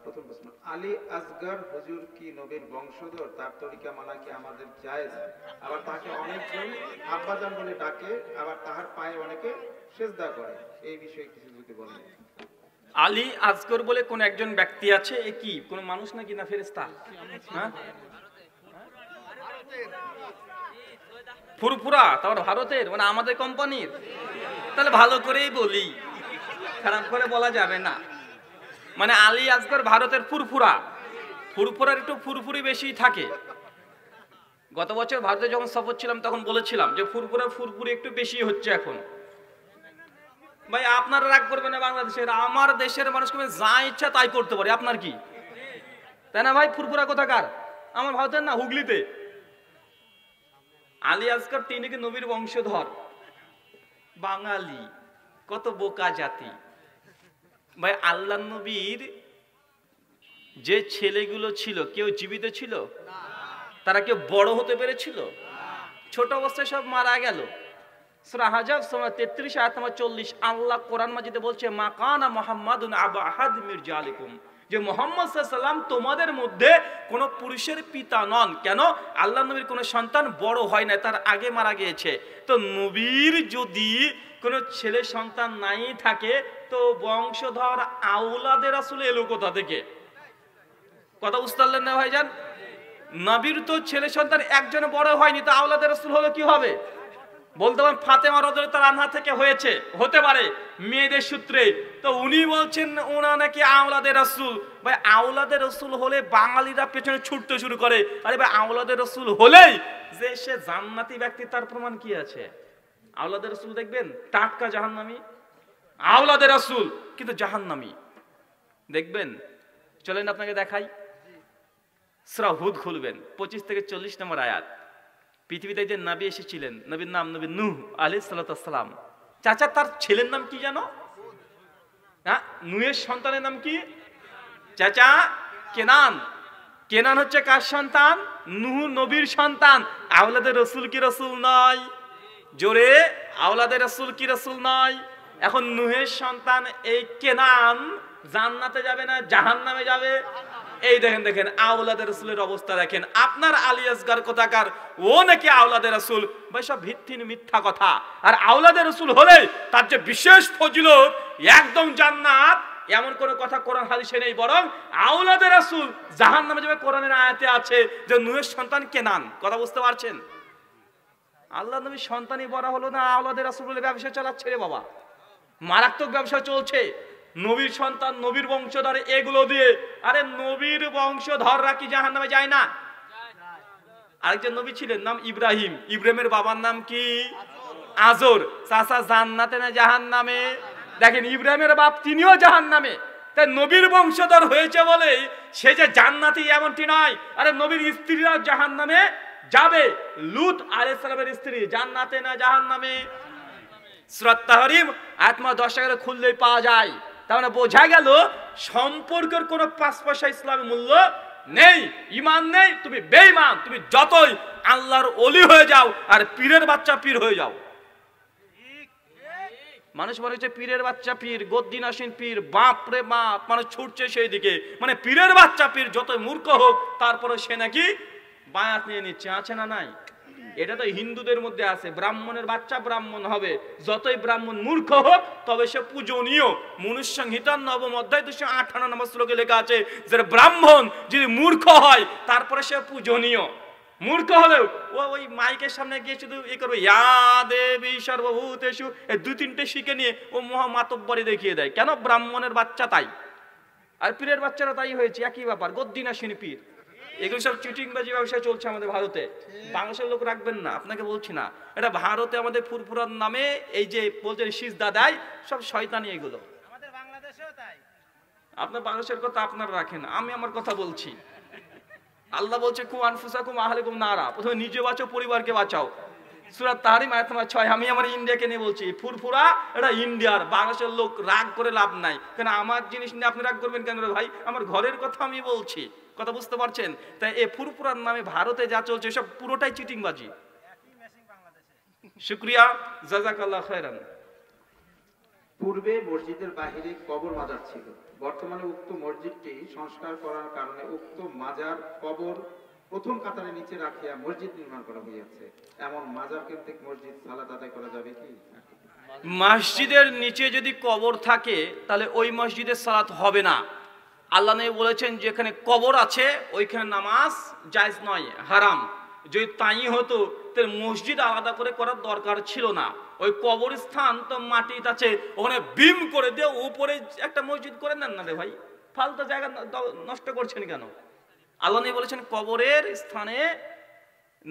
প্রথম প্রশ্ন, আলী আসগর হুজুর কি নবীর বংশধর? তার তরিকা মানা কি আমাদের জায়েজ? আবার তাকে অনেকজন আব্বাজান বলে ডাকে, আবার তাহার পায়ে অনেকে সেজদা করে, এই বিষয়ে কিছু যদি বলেন। আলী আসগর বলে কোন একজন ব্যক্তি আছে, এ কি কোন মানুষ নাকি না ফেরেশতা? হ্যাঁ, ফুরফুরা, তারপর ভারতের, মানে আমাদের কোম্পানির। তাহলে ভালো করেই বলি, খারাপ করে বলা যাবে না। মানে আলী আসগর ভারতের ফুরফুরা, ফুরফুরার একটু ফুরফুরি বেশি থাকে। গত বছর ভারতে যখন সফর ছিলাম তখন বলেছিলাম যে ফুরফুরা ফুরফুরি একটু বেশি হচ্ছে এখন। ভাই আপনারা রাগ করবেন না, বাংলাদেশের আমার দেশের মানুষকে যা ইচ্ছা তাই করতে পারে, আপনার কি তাই না ভাই? ফুরফুরা কোথাকার? আমার ভারতের না, হুগলিতে। আলী আসগর তিনি কি নবীর বংশধর? বাঙালি, কত বোকা জাতি ভাই। আল্লাহ নবীর যে ছেলেগুলো ছিল কেউ জীবিত ছিল? তারা কেউ বড় হতে পেরেছিল? ছোট অবস্থায় সব মারা গেল। সূরা হাজাব সূরা 33 আয়াত নম্বর 40 আল্লাহ কোরআন মাজিদে বলছে, মা কানা মুহাম্মাদুন আবা আহাদ মির জালিকুম, যে মুহাম্মদ সাল্লাল্লাহু আলাইহি ওয়াসাল্লাম তোমাদের মধ্যে কোন পুরুষের পিতা নন। কেন? আল্লাহ নবীর কোন সন্তান বড় হয় না, তার আগে মারা গিয়েছে। তো নবীর যদি কোন ছেলে সন্তান নাই থাকে, তো বংশধর আওলাদে রাসূল এলো কোথা থেকে? কথা বুঝতে পারলেন না ভাইজান? নবীর তো ছেলে সন্তান একজন বড় হয়নি, তো আওলাদে রাসূল হলো কি হবে? বলতে পারেন ফাতেমা রাদিয়াল্লাহু আনহা থেকে হয়েছে, হতে পারে মেয়েদের সূত্রে। তো উনি বলছেন ওনা নাকি আওলাদে রাসূল। ভাই আওলাদে রাসূল হলে বাঙালিরা পেছনে ছুটতে শুরু করে। আরে ভাই আওলাদে রাসূল হলেই যে সে জান্নাতি ব্যক্তি, তার প্রমাণ কি আছে? আওলাদে রাসূল দেখবেন টাটকা জাহান্নামী, আওলাদে রাসূল কিন্তু জাহান্নামী দেখবেন। চলেন আপনাকে দেখাই, সূরা হুদ খুলবেন, 25 থেকে 40 নম্বর আয়াত। পৃথিবীতে যে নবী এসেছিলেন, নবীর নাম নবী নূহ আলাইহিস সালাতু ওয়াস সালাম। চাচা তার ছেলের নাম কি জানো? হ্যাঁ, নূহের সন্তানের নাম কি চাচা? কেনান। কেনান হচ্ছে কার সন্তান? নূহ নবীর সন্তান। আওলাদে রাসূল কি রাসূল নয়? জোরে, আওলাদে রাসূল কি রাসূল নয়? এখন নূহের সন্তান এই কেনান জান্নাতে যাবে না জাহান্নামে যাবে? এই দেখেন দেখেন আওলাদে রাসূলের অবস্থা দেখেন। আপনার আলী আসগর কোথাকার, ও নাকি আওলাদে রাসূল? ভাই সব ভিত্তিহীন মিথ্যা কথা। আর আওলাদে রাসূল হলে তার যে বিশেষ ফজিলত, একদম জান্নাত, এমন কোন কথা কোরআন হাদিসে নেই। বরং আওলাদে রাসূল জাহান্নামে যাবে কোরআনের আয়াতে আছে যে নূহের সন্তান কেনান। কথা বুঝতে পারছেন? আল্লাহ নবীর সন্তানই বড় হলো না, আওলাদে রাসূল বলে ব্যবসা চালাচ্ছে রে বাবা। মারাত্মক ব্যবসা চলছে নবীর সন্তান নবীর বংশধর এগুলো দিয়ে। আরে নবীর বংশধররা কি জাহান্নামে যায় না? আরেকজন নবী ছিলেন, নাম ইব্রাহিম। ইব্রাহিমের বাবার নাম কি? আজর। চাচা জান্নাতে না জাহান্নামে? দেখেন ইব্রাহিমের বাপ তিনিও জাহান্নামে। তাই নবীর বংশধর হয়েছে বলে সে যে জান্নাতি এমনটি নয়। আরে নবীর স্ত্রীরা জাহান্নামে যাবে। লূত আলাইহিস সালামের স্ত্রী জান্নাতে না জাহান্নামে? সূরা তাহরিম আয়াত নম্বর 10 খুললেই পাওয়া যায়। তার মানে বোঝা গেল সম্পর্কের কোনো 5 পয়সা ইসলামে মূল্য নেই। ঈমান নেই, তুমি বেঈমান। তুমি যতই আল্লাহর ওলি হয়ে যাও আর পীরের বাচ্চা পীর হয়ে যাও। মানুষ মনে হচ্ছে পীরের বাচ্চা পীর, গদ্দিনাসীন পীর, বাপ রে বাপ, মানুষ ছুটছে সেই দিকে। মানে পীরের বাচ্চা পীর যতই মূর্খ হোক, তারপরে সে নাকি বায়াত নিয়ে নিচ্ছে। আছে না নাই? এটা তো হিন্দুদের মধ্যে আছে, ব্রাহ্মণের বাচ্চা ব্রাহ্মণ হবে। যতই ব্রাহ্মণ মূর্খ হোক তবে সে পূজনীয়। মনুসংহিতার 9ম অধ্যায় 258 নম্বর শ্লোকে লেখা আছে যে ব্রাহ্মণ যদি মূর্খ হয় তারপরে সে পূজনীয়। মূর্খ হলেও ওই মাইকের সামনে গিয়ে শুধু এ করবে ইয়া দেবী সর্বভূতেষু, এই 2-3টে শিখে নিয়ে ও মহামাতব্বরি দেখিয়ে দেয়। কেন? ব্রাহ্মণের বাচ্চা তাই, আর পীরের বাচ্চারা তাই হয়েছে, একই ব্যাপার, গদ্দিনাসীন পীর। এগুলো সব চিটিংবাজি ব্যবসা চলছে আমাদের ভারতে। বাংলাদেশের লোক রাখবেন না, আপনাকে বলছি না। এটা ভারতে আমাদের ফুরফুরার নামে এই যে বলছেন সিজদা দেয়, সব শয়তানি এগুলো। আমাদের বাংলাদেশেও তাই। আপনার বাংলাদেশের কথা আপনারা রাখেন, আমি আমার কথা বলছি। আল্লাহ বলছে কু আনফুসাকুম আহলিকুম নারা, প্রথমে নিজে বাঁচাও পরিবারকে বাঁচাও। সূরা তাহরিম আয়াত নম্বর 6। আমি আমার ইন্ডিয়াকে নিয়ে বলছি, ফুরফুরা এটা ইন্ডিয়ার, বাংলাদেশের লোক রাগ করে লাভ নাই। কেন আমার জিনিস নিয়ে আপনি রাগ করবেন কেন রে ভাই? আমার ঘরের কথা আমি বলছি, কথা বুঝতে পারছেন? তাই এই ফুরফুরার নামে ভারতে যা চলছে সব পুরোটাই চিটিংবাজি। শুকরিয়া, জাযাকাল্লাহ খায়রান। পূর্বে মসজিদের বাহিরে কবর মাজার ছিল, বর্তমানে উক্ত মসজিদটি সংস্কার করার কারণে উক্ত মাজার কবর প্রথম কাতারে নিচে রাখিয়া মসজিদ নির্মাণ করা হইয়াছে। এমন মাজার কেন্দ্রিক মসজিদ সালাত আদায় করা যাবে কি? মসজিদের নিচে যদি কবর থাকে তাহলে ওই মসজিদের সালাত হবে না। আল্লাহ নবী বলেছেন যেখানে কবর আছে ওইখানে নামাজ জায়েজ নয়, হারাম। যদি তাই হতো তাহলে মসজিদ আলাদা করে করার দরকার ছিল না। ওই কবরস্থান তো মাটিতে আছে, ওখানে বিম করে দিয়ে উপরে একটা মসজিদ করে নেন না রে ভাই, ফালতু জায়গা নষ্ট করছেন কেন? আল্লাহ নবী বলেছেন কবরের স্থানে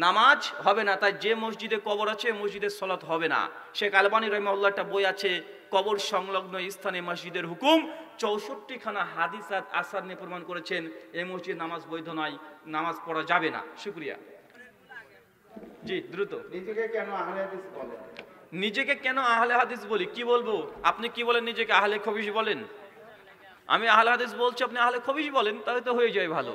নামাজ হবে না, তাই যে মসজিদে কবর আছে মসজিদের সালাত হবে না। শেখ আলবানী রহিমাহুল্লাহ একটা বই আছে কবর সংলগ্ন স্থানে মসজিদের হুকুম, 64খানা হাদিস আসার নিয়ে প্রমাণ করেছেন এই মসজিদ নামাজ বৈধ নয়, নামাজ পড়া যাবে না। শুকরিয়া। জি দ্রুত। নিজেকে কেন আহলে হাদিস বলেন? নিজেকে কেন আহলে হাদিস বলি? কি বলবো? আপনি কি বলেন? নিজেকে আহলে খবিশ বলেন? আমি আহলে হাদিস বলছি, আপনি আহলে খবিশ বলেন, তাহলে তো হয়ে যায় ভালো।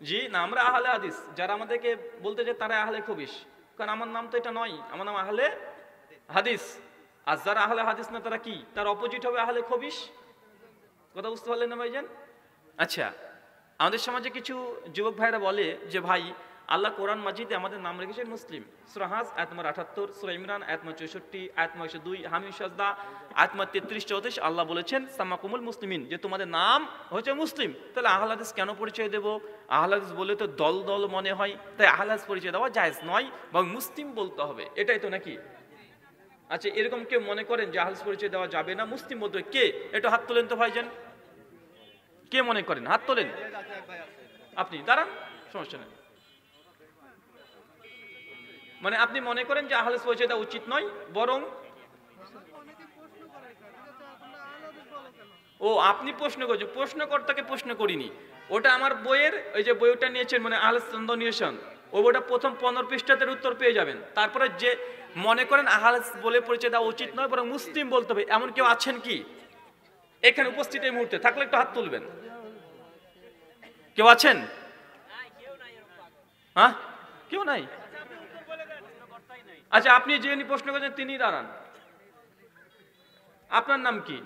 জি না, আমরা আহলে হাদিস। যারা আমাদেরকে বলতে যায় তারা আহলে খবিশ, কারণ আমার নাম তো এটা নয়, আমার নাম আহলে হাদিস। আর যারা আহলে হাদিস না তারা কি? তার অপোজিট হবে আহলে খবিশ। কথা বুঝতে পারলেন না ভাইজান? আচ্ছা, আমাদের সমাজে কিছু যুবক ভাইরা বলে যে ভাই আল্লাহ কোরআন মাজিদে আমাদের নাম রেখেছেন মুসলিম। সূরা হাজ আয়াত নম্বর 78, সূরা ইমরান আয়াত নম্বর 64, আয়াত নম্বর 102, হামিম সাজদা আয়াত নম্বর 33-34 আল্লাহ বলেছেন সামাকুমুল মুসলিমিন, যে তোমাদের নাম হচ্ছে মুসলিম। তাহলে আহলে হাদিস কেন পরিচয় দেব? আহলে হাদিস বলে তো দল দল মনে হয়, তাই আহলে হাদিস পরিচয় দেওয়া জায়েজ নয়, বরং মুসলিম বলতে হবে, এটাই তো নাকি? আচ্ছা, এরকম কেউ মনে করেন যে আহলে হাদিস পরিচয় দেওয়া যাবে না, মুসলিম বলতে হবে? কে? একটু হাত তোলেন তো ভাইজান, কে মনে করেন? হাত তোলেন। আপনি দাঁড়ান, সমস্যা নেই। মানে আপনি মনে করেন যে আহলে হাদিস পরিচয় দেওয়া উচিত নয়, বরং ও আপনি প্রশ্ন করছেন, প্রশ্নকর্তাকে প্রশ্ন করিনি। ওটা আমার বইয়ের, ওই যে বইটা নিয়েছেন মানে আহলে সন্দেশন, ওই বইটা প্রথম 15 পৃষ্ঠাতে উত্তর পেয়ে যাবেন। তারপরে যে মনে করেন আহলে হাদিস বলে পরিচয় দেওয়া উচিত নয়, বরং মুসলিম বলতে হবে, এমন কেউ আছেন কি এখানে উপস্থিত এই মুহূর্তে? থাকলে একটু হাত তুলবেন। কেউ আছেন? হ্যাঁ, কেউ নাই। আচ্ছা, আপনি যিনি প্রশ্ন করেছেন তিনি দাঁড়ান। আপনার নাম কি?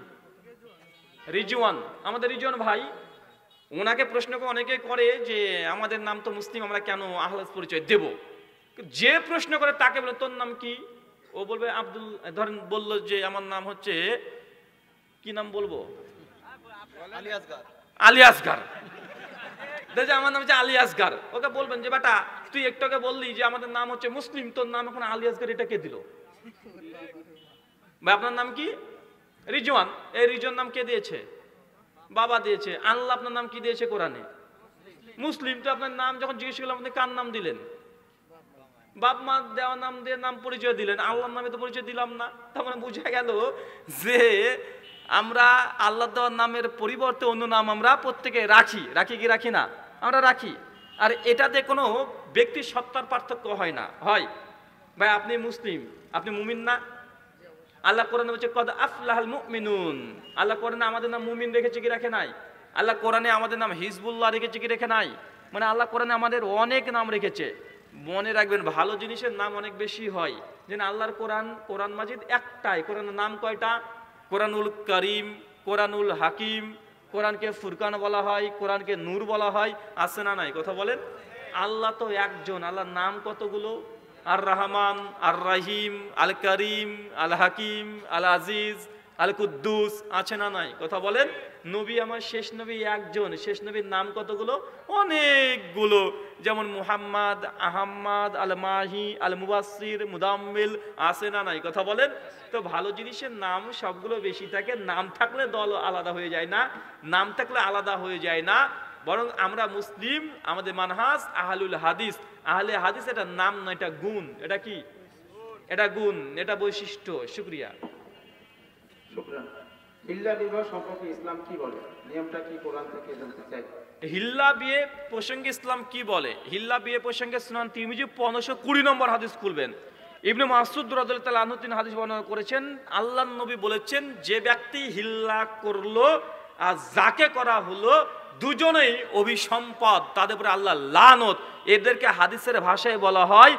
রিজওয়ান। আমাদের রিজওয়ান ভাই, ওনাকে প্রশ্ন অনেকে করে যে আমাদের নাম তো মুসলিম, আমরা কেন আহলে হাদিস পরিচয় দেব? যে প্রশ্ন করে তাকে বলে তোর নাম কি? ও বলবে আব্দুল, ধরেন বললো যে আমার নাম হচ্ছে, কি নাম বলবো? আলী আসগার। আমার নাম হচ্ছে আলী আসগার। ওকে বলবেন যে বেটা তুই একটু আগে বললি যে আমাদের নাম হচ্ছে মুসলিম, তোর নাম এখন আলী আসগার, এটা কে দিল? ভাই আপনার নাম কি? রিজওয়ান। এই রিজওয়ান নাম কে দিয়েছে? বাবা দিয়েছে। আল্লাহ আপনার নাম কি দিয়েছে কোরআনে? মুসলিম। তো আপনার নাম যখন জিজ্ঞেস করলাম আপনি কার নাম দিলেন? বাপ মা দেওয়া নাম দিয়ে নাম পরিচয় দিলেন, আল্লাহর নামে তো পরিচয় দিলাম না। তার মানে বোঝা গেল যে আমরা আল্লাহ দেওয়ার নামের পরিবর্তে অন্য নাম আমরা প্রত্যেকে রাখি। রাখি কি রাখি না? আমরা রাখি। আর এটাতে কোনো ব্যক্তির সত্তার পার্থক্য হয় না। হয় ভাই আপনি মুসলিম, আপনি মুমিন না? আল্লাহ কোরআনে বলছে কদ আফলাহাল মুমিনুন। আল্লাহ কোরআনে আমাদের নাম মুমিন রেখেছে কি রাখে নাই? আল্লাহ কোরআনে আমাদের নাম হিজবুল্লাহ রেখেছে কি রেখে নাই? মানে আল্লাহ কোরআনে আমাদের অনেক নাম রেখেছে। মনে রাখবেন, ভালো জিনিসের নাম অনেক বেশি হয়। যেন আল্লাহর কোরআন মাজিদ একটাই। কোরআনের নাম কয়টা? কোরআনুল করিম, কোরআনুল হাকিম, কোরআনকে ফুরকান বলা হয়, কোরআনকে নূর বলা হয়। আছে না নাই? কথা বলেন। আল্লাহ তো একজন, আল্লাহর নাম কতগুলো? আর রহমান, আর রাহিম, আল করিম, আল হাকিম, আল আজিজ, আল কুদ্দুস। আছে না নাই? কথা বলেন। নবী আমার শেষ নবী একজন, শেষ নবীর নাম কতগুলো? অনেকগুলো। যেমন মুহাম্মদ, আহম্মদ, আল মাহি, আল মুবাসসির, মুদাম্মিল। আছে না নাই? কথা বলেন। তো ভালো জিনিসের নাম সবগুলো বেশি থাকে। নাম থাকলে দল আলাদা হয়ে যায় না, নাম থাকলে আলাদা হয়ে যায় না। বরং আমরা মুসলিম, আমাদের মানহাজ আহলুল হাদিস। আহলে হাদিস এটা নাম না, এটা গুণ। এটা কি? এটা গুণ, এটা বৈশিষ্ট্য। শুকরিয়া। হিল্লা বিবাহ সম্পর্কে ইসলাম কি বলে? নিয়মটা কি কোরআন থেকে জানতে চাই। হিল্লা বিয়ে প্রসঙ্গে ইসলাম কি বলে? হিল্লা বিয়ে প্রসঙ্গে সুনান তিরমিজি 1520 নম্বর হাদিস খুলবেন। ইবনে মাসউদ রাদিয়াল্লাহু তাআলা আনহু তিনি হাদিস বর্ণনা করেছেন, আল্লাহর নবী বলেছেন যে ব্যক্তি হিল্লা করলো আর যাকে করা হলো দুজনেই অভিসম্পদ, তাদের উপরে আল্লাহ লানত। এদেরকে হাদিসের ভাষায় বলা হয়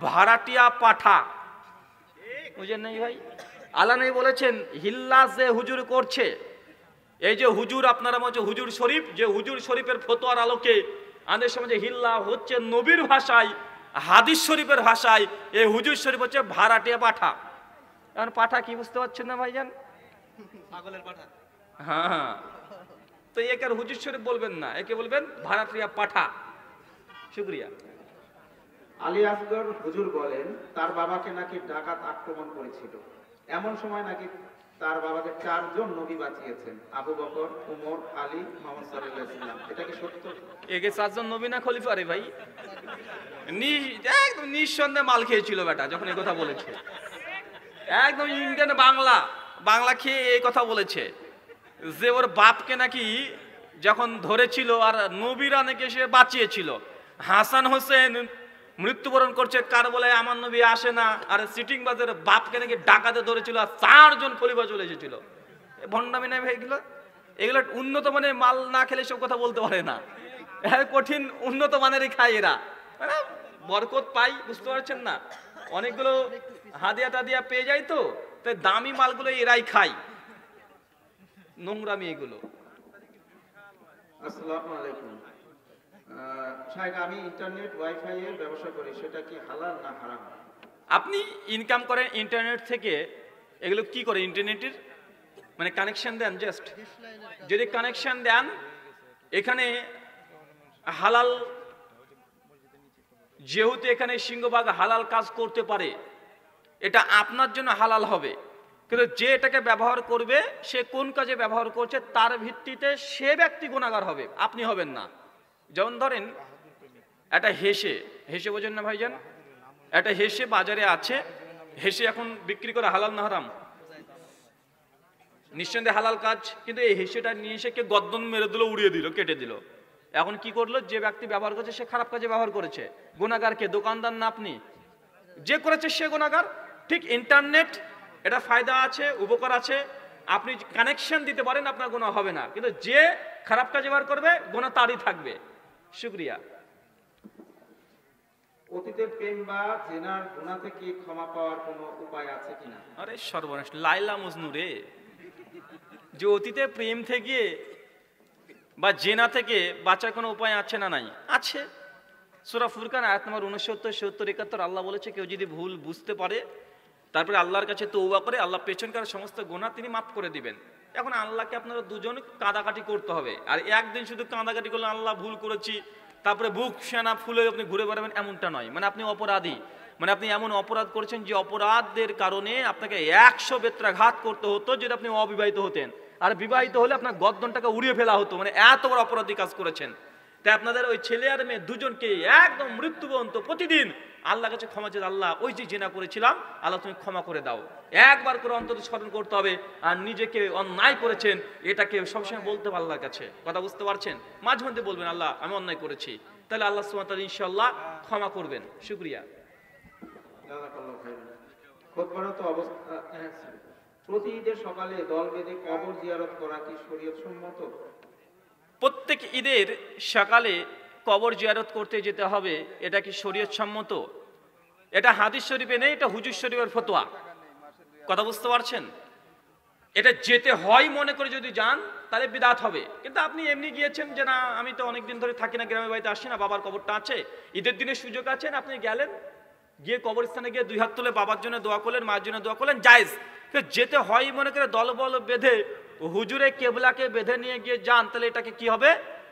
ভাড়াটিয়া পাঠা। বুঝেন নাই ভাই? আল্লাহ নবী বলেছেন হিল্লা যে হুজুর করছে এই যে হুজুর আপনারা মনে হচ্ছে হুজুর শরীফ, যে হুজুর শরীফের ফতোয়ার আলোকে আমাদের সমাজে হিল্লা হচ্ছে নবীর ভাষায়, হাদিস শরীফের ভাষায় এই হুজুর শরীফ হচ্ছে ভাড়াটিয়া পাঠা। এখন পাঠা কি বুঝতে পারছেন না ভাইজান? ছাগলের পাঠা। হ্যাঁ, তো একে আর হুজুর শরীফ বলবেন না, একে বলবেন ভাড়াটিয়া পাঠা। শুক্রিয়া। আলী আসগর হুজুর বলেন তার বাবাকে নাকি ডাকাত আক্রমণ করেছিল, এমন সময় নাকি তার বাবাকে 4 জন নবী বাঁচিয়েছেন, আবু বকর, উমর, আলী, মুহাম্মদ সাল্লাল্লাহু আলাইহি ওয়াসাল্লাম। এটা কি সত্য? একে 4 জন নবী না খলিফা রে ভাই? একদম নিঃসন্দেহে মাল খেয়েছিল বেটা যখন এই কথা বলেছে। একদম ইন্ডিয়ান বাংলা খেয়ে এই কথা বলেছে যে ওর বাপকে নাকি যখন ধরেছিল আর নবীরা নাকি সে বাঁচিয়েছিল। হাসান হোসেন মৃত্যুবরণ করছে, কার বলে আমার নবী আসে না, আর সিটিং বাজার বাপকে নাকি ডাকাতে ধরেছিল আর 4 জন খলিফা চলে এসেছিল। ভণ্ডামি নাই ভাই এগুলো। এগুলো উন্নত মানের মাল না খেলে সব কথা বলতে পারে না। কঠিন উন্নত মানেরই খায় এরা, মানে বরকত পাই, বুঝতে পারছেন না? অনেকগুলো হাদিয়া টাদিয়া পেয়ে যায়, তো তাই দামি মালগুলো এরাই খায়। নোংরামি এগুলো। আসসালামু আলাইকুম। শাইখ, আমি ইন্টারনেট ওয়াইফাই এর ব্যবসা করি, সেটা কি হালাল না হারাম? আপনি ইনকাম করেন ইন্টারনেট থেকে, এগুলো কি করে ইন্টারনেটের মানে কানেকশন দেন, জাস্ট যদি কানেকশন দেন এখানে হালাল, যেহেতু এখানে সিংহভাগ হালাল কাজ করতে পারে, এটা আপনার জন্য হালাল হবে। কিন্তু যে এটাকে ব্যবহার করবে সে কোন কাজে ব্যবহার করছে তার ভিত্তিতে সে ব্যক্তি গুনাহগার হবে, আপনি হবেন না। যেমন ধরেন একটা হেসে বোঝেন না ভাইজান, একটা হেসে বাজারে আছে, হেসে এখন বিক্রি করে হালাল না হারাম? নিঃসন্দেহে হালাল কাজ। কিন্তু এই হেসেটা নিয়ে এসে কে গর্দন মেরে দিল, উড়িয়ে দিল, কেটে দিল। এখন কি করলো? যে ব্যক্তি ব্যবহার করছে সে খারাপ কাজে ব্যবহার করেছে। গুনাহগার কে? দোকানদার না আপনি? যে করেছে সে গুনাহগার। ঠিক ইন্টারনেট, এটা ফায়দা আছে, উপকার আছে, আপনি কানেকশন দিতে পারেন, আপনার গুনাহ হবে না। কিন্তু যে খারাপ কাজে ব্যবহার করবে গুনাহ তারই থাকবে। শুকরিয়া। অতীতের প্রেম বা জেনার গুনাহ থেকে ক্ষমা পাওয়ার কোনো উপায় আছে কিনা? আরে সর্বনাশ, লাইলা মজনু রে। যে অতীতে প্রেম থেকে বা জেনা থেকে বাঁচার কোনো উপায় আছে না? নাই, আছে। সূরা ফুরকান আয়াত নম্বর 69, 70, 71 আল্লাহ বলেছে কেউ যদি ভুল বুঝতে পারে তারপরে আল্লাহর কাছে তওবা করে, আল্লাহ পেছনকার সমস্ত গুনাহ তিনি মাফ করে দিবেন। এখন আল্লাহকে আপনারা দুজন কাঁদাকাটি করতে হবে, আর একদিন শুধু কাঁদাকাটি করলে আল্লাহ ভুল করেছি তারপরে বুক সেনা ফুলে আপনি ঘুরে বেড়াবেন, এমনটা নয়। মানে আপনি অপরাধী, মানে আপনি এমন অপরাধ করেছেন যে অপরাধের কারণে আপনাকে 100 বেত্রাঘাত করতে হতো, যেটা আপনি অবিবাহিত হতেন। আর বিবাহিত হলে আপনার গর্দনটাকে উড়িয়ে ফেলা হতো। মানে এত বড় অপরাধী কাজ করেছেন। তাই আপনাদের ওই ছেলে আর মেয়ে দুজনকে একদম মৃত্যু পর্যন্ত প্রতিদিন আল্লাহর কাছে ক্ষমা চেয়ে, আল্লাহ ওই যে জেনা করেছিলাম আল্লাহ তুমি ক্ষমা করে দাও, একবার করে অন্তত স্মরণ করতে হবে। আর নিজেকে অন্যায় করেছেন এটাকে সবসময় বলতে হবে আল্লাহর কাছে। কথা বুঝতে পারছেন? মাঝে মধ্যে বলবেন আল্লাহ আমি অন্যায় করেছি, তাহলে আল্লাহ সুবহানাহু ওয়া তাআলা ইনশাআল্লাহ ক্ষমা করবেন। শুকরিয়া। জাযাকাল্লাহু খাইরান। খুতবারত অবস্থা, প্রতি ঈদের সকালে দল বেঁধে কবর জিয়ারত করা কি শরীয়ত সম্মত? প্রত্যেক ঈদের সকালে কবর জিয়ারত করতে যেতে হবে, এটা কি শরীয়ত সম্মত? এটা হাদিস শরীফে নেই, এটা হুজুর শরীফের ফতোয়া। কথা বুঝতে পারছেন? এটা যেতে হয় মনে করে যদি যান তাহলে বিদআত হবে। কিন্তু আপনি এমনি গিয়েছেন যে না আমি তো অনেকদিন ধরে থাকি না, গ্রামের বাড়িতে আসি না, বাবার কবরটা আছে, ঈদের দিনের সুযোগ আছে, আপনি গেলেন, গিয়ে কবরস্থানে গিয়ে 2 হাত তুলে বাবার জন্য দোয়া করলেন, মায়ের জন্য দোয়া করলেন, জায়েজ। যেতে হয় মনে করে দলবল বেঁধে হুজুরে কেবলাকে বেঁধে নিয়ে গিয়ে যান, তাহলে এটাকে কি হবে?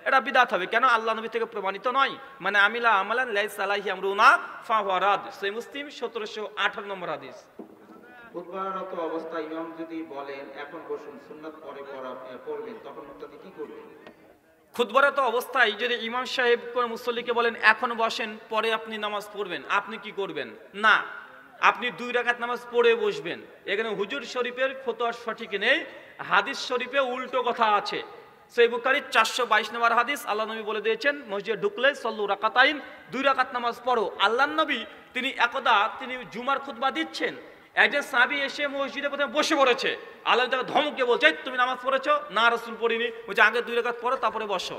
এটা বিদআত হবে। কেন? আল্লাহ নবী থেকে প্রমাণিত নয়। মানে আমিলা আমালান লাইসা আলাইহি আমরুনা ফাহুয়া রাদ, সহিহ মুসলিম 1718 নম্বর হাদিস। খুতবারত অবস্থায় ইমাম যদি বলেন এখন বসুন, সুন্নাত পরে পড়বেন, তখন মুক্তাদি কি করবেন? খুতবারত অবস্থায় যদি ইমাম সাহেব কোন মুসল্লিকে বলেন এখন বসেন, পরে আপনি নামাজ পড়বেন, আপনি কি করবেন? না, আপনি 2 রাকাত নামাজ পড়ে বসবেন। এখানে হুজুর শরীফের ফতোয়া সঠিক নেই, হাদিস শরীফে উল্টো কথা আছে। সহিহ বুখারী 422 নম্বর হাদিস, আল্লাহ নবী বলে দিয়েছেন মসজিদে ঢুকলে সল্লু রাকাতাইন, 2 রাকাত নামাজ পড়ো। আল্লাহ নবী তিনি একদা তিনি জুমার খুতবা দিচ্ছেন, একজন সাহাবী এসে মসজিদে প্রথমে বসে পড়েছে, আল্লাহ তাকে ধমকে বলছে তুমি নামাজ পড়েছো? না রাসূল পড়িনি। বলছে আগে 2 রাকাত পড়ো তারপরে বসো।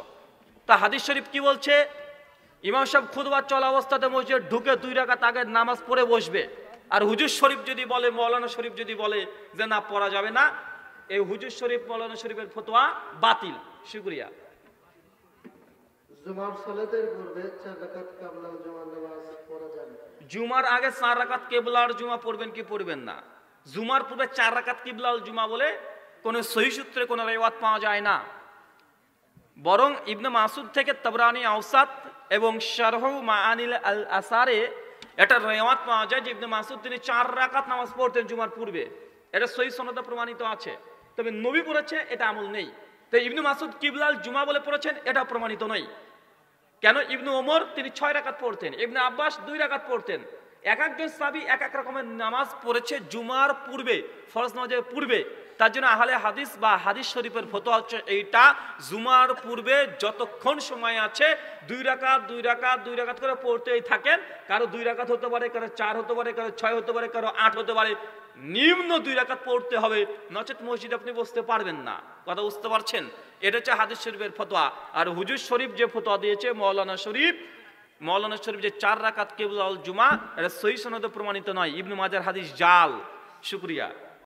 তা হাদিস শরীফ কি বলছে? ইমাম সাহেব খুতবা চলা অবস্থাতে মসজিদে ঢুকে 2 রাকাত আগে নামাজ পড়ে বসবে। আর হুজুর শরীফ যদি বলে, মৌলানা শরীফ যদি বলে যে না পড়া যাবে না, এই হুজুর শরীফ মৌলানা শরীফের ফতোয়া বাতিল। শুকরিয়া। জুমার সালাতের পূর্বে 4 রাকাত কাবলা জুমার নামাজ পড়া যাবে? জুমার আগে 4 রাকাত কিবলার জুমা পড়বেন কি পড়বেন না? জুমার পূর্বে 4 রাকাত কিবলাল জুমা বলে কোন সহিহ সূত্রে কোন রিওয়ায়াত পাওয়া যায় না। বরং ইবনে মাসুদ থেকে তাবরানী আওসাত এবং শারহু মাআনিল আল আসারে এটা রিওয়ায়াত পাওয়া যায় যে ইবনে মাসুদ তিনি 4 রাকাত নামাজ পড়তেন জুমার পূর্বে। এটা সহিহ সনদে প্রমাণিত আছে। তবে নবী পড়েছে এটা আমল নেই। তো ইবনে মাসুদ কিবলাল জুমা বলে পড়েছেন এটা প্রমাণিত নয়। কেন? ইবনে ওমর তিনি 6 রাকাত পড়তেন, ইবনে আব্বাস 2 রাকাত পড়তেন। এক একজন সাহাবী এক এক রকমের নামাজ পড়েছে জুমার পূর্বে, ফরজ নামাজের পূর্বে। তার জন্য আহলে হাদিস বা হাদিস শরীফের ফতোয়া হচ্ছে এইটা, জুমার পূর্বে যতক্ষণ সময় আছে 2 রাকাত 2 রাকাত 2 রাকাত করে পড়তেই থাকেন। কারো 2 রাকাত হতে পারে, কারো 4 হতে পারে, কারো 6 হতে পারে, কারো 8 হতে পারে। নিম্ন 2 রাকাত পড়তে হবে, নচেত মসজিদে আপনি বসতে পারবেন না। কথা বুঝতে পারছেন? এটা হচ্ছে হাদিস শরীফের ফতোয়া। আর হুজুর শরীফ যে ফতোয়া দিয়েছে মৌলানা শরীফ যে 4 রাকাত কিবলাল জুমা, এটা সহিহ সনদে প্রমাণিত নয়। ইবনে মাজার হাদিস জাল। শুকরিয়া।